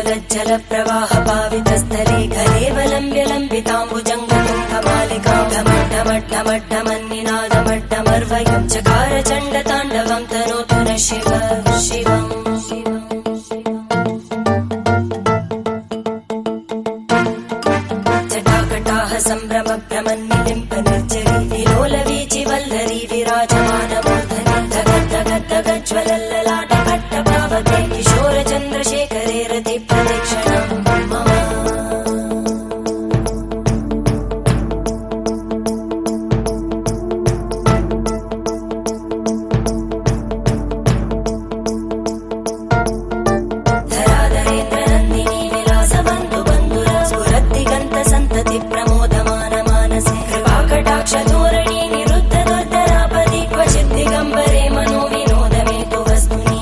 जलज्जल प्रवाह पावितस्थले कलेवलम्ब्य लम्बिताम्बुजङ्गतुङ्गमालिकां ढमड्ढमड्ढमड्ढमन्निनादमड्ढमर्वयं चकार चण्डताण्डवं तनोतु नः शिव शिवम् जटाकटाह सम्भ्रम भ्रमन्निलिम्प निर्जरी विलोलवीचि वल्लरी विराजमानमूर्धनि धगद्धगद्धगज्ज्वलल्ललाट कट्टपावके किशोर चन्द्रशेखरे रति प्रदक्षिणम् मम धराधरेन्द्रनन्दिनी विलासबन्धु बन्धुर स्फुरद्दिगन्त सन्तति प्रमोदमान मानसे कृपाकटाक्षधोरणी निरुद्ध दुर्धरापदि क्वचित् दिगम्बरे मनो विनोदमेतु वस्तुनि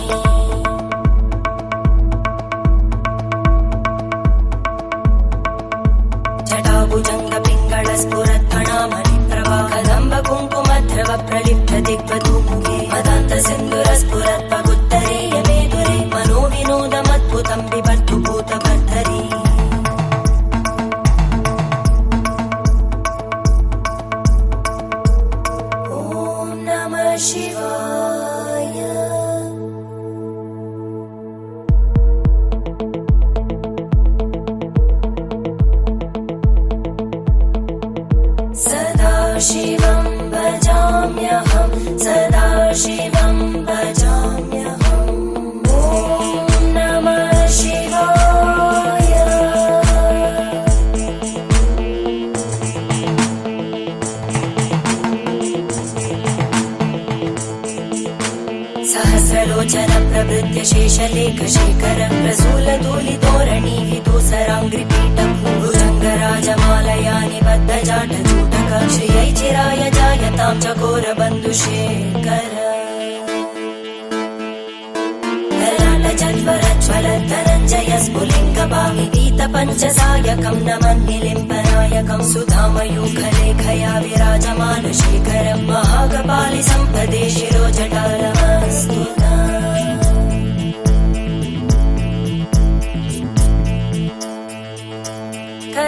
जटाभुजङ्ग पिङ्गळ स्फुरत्फणामणि प्रभा कदम्ब कुङ्कुमध्रव प्रलिप्त दिग्वधूमुखे मदान्त सिन्धुर स्फुरत् पगुत्तरीय मेदुरे मनो विनोदमद्भुतं बिभर्तु भूतभर्धरी ॐ नमः शिवाय सदा शिवं भजाम्यहं सदा शिवं भजाम्यहम् ॐ नमः शिवाय सहस्रलोचन प्रभृत्य शेषलेख शेखर प्रसूल धूलितोरणी विदूसराङ्घ्रिपीठ भुजङ्गराजमालया निबद्ध जाटजूटक श्रियै चिराय जायतां चकोर बन्धुशेखर ललाटजज्वरज्वल धनञ्जय स्फुलिङ्गभामि पीतपञ्चसायकं नमन्निलिम्पनायकं सुधामयूखलेखया विराजमान शेखरं महाकपालि सम्पदे शिरोजटालमस्तु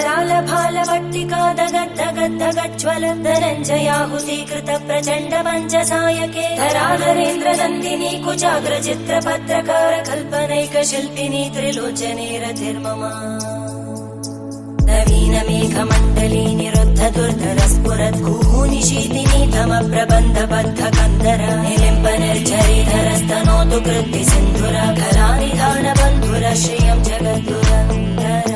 करालभालवट्टिका दगद्धगद्धगज्ज्वल धनञ्जयाहुतीकृत प्रचण्ड पञ्चसायके धराधरेन्द्रनन्दिनी कुचाग्रचित्रपत्रकार कल्पनैकशिल्पिनी त्रिलोचने रतिर्मम नवीनमेघमण्डली निरुद्ध दुर्धर स्फुरत् कुहूनिशीतिनी तमप्रबन्धबद्ध कन्दर निलिम्प निर्झरीधरस्तनोतु कृत्ति सिन्धुर कलानिधान बन्धुर श्रियं जगद्दुरन्दर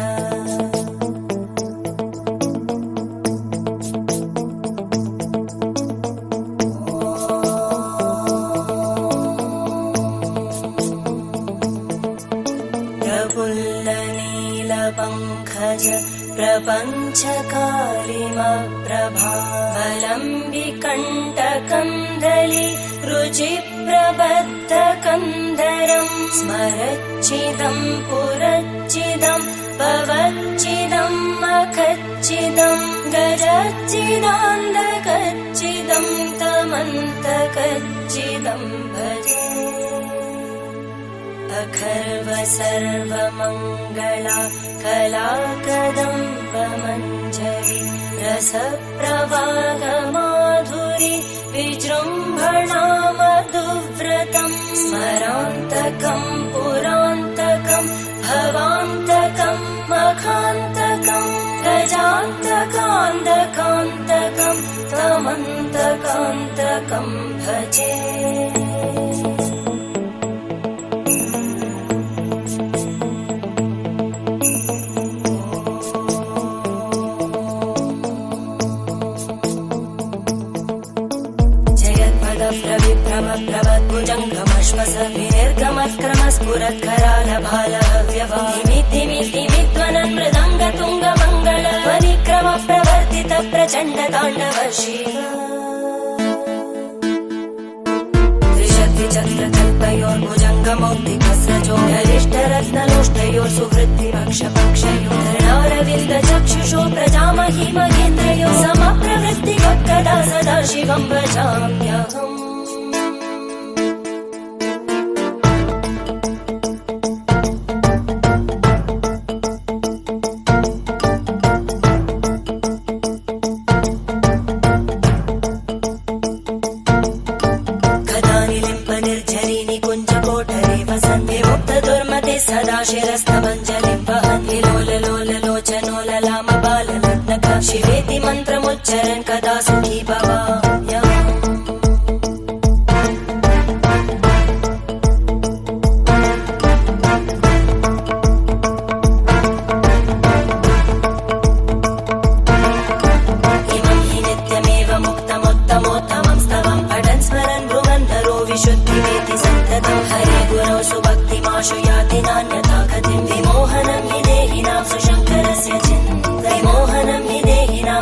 प्रफुल्लनीलपङ्कज प्रपञ्चकालिमप्रभावलम्बिकण्टकन्दली रुचिप्रबद्धकन्दरं स्मरच्चिदं पुरच्चिदं भवच्चिदं मखच्चिदं गजच्चिदान्धकच्चिदं तमन्तकच्चिदं भजे अखर्व सर्वमङ्गला कलाकदम्बमञ्जरी रसप्रवाहमाधुरी विजृम्भणा मधुव्रतं स्मरान्तकं पुरान्तकं भवान्तकं मखान्तकं गजान्तकान्तकान्तकं तमन्तकान्तकं भजे प्रभद्भुजङ्गमश्वस विनिर्गमत्क्रमस्फुरत्करालभालव्यवाधिमिद्धिमिद्धिमिध्वनन् मृदङ्गतुङ्गमङ्गल ध्वनिक्रम प्रवर्तित प्रचण्ड ताण्डव शिव त्रिशक्तिचक्रकल्पयोर्भुजङ्गमौक्तिकस्रजो गरिष्ठरत्नलोष्टयोः सुहृद्विपक्षपक्षयोः धरणारविन्द चक्षुषो प्रजामहि महेन्द्रयो समप्रवृत्तिवक्कदा सदा शिवं भजाम्यहम् शीतलिम्बहन् विलोललोललोचनो ललामबाललग्नक शिवेति मन्त्रमुच्चरन् कदा सुखी भवाम्यहम् विशुद्धिमेति सन्ततं हरे गुरौ सुभक्तिमाशु याति नान्यथा गतिं विमोहनं हि देहिनां सुशङ्करस्य चिन्तनं विमोहनं हि देहिनां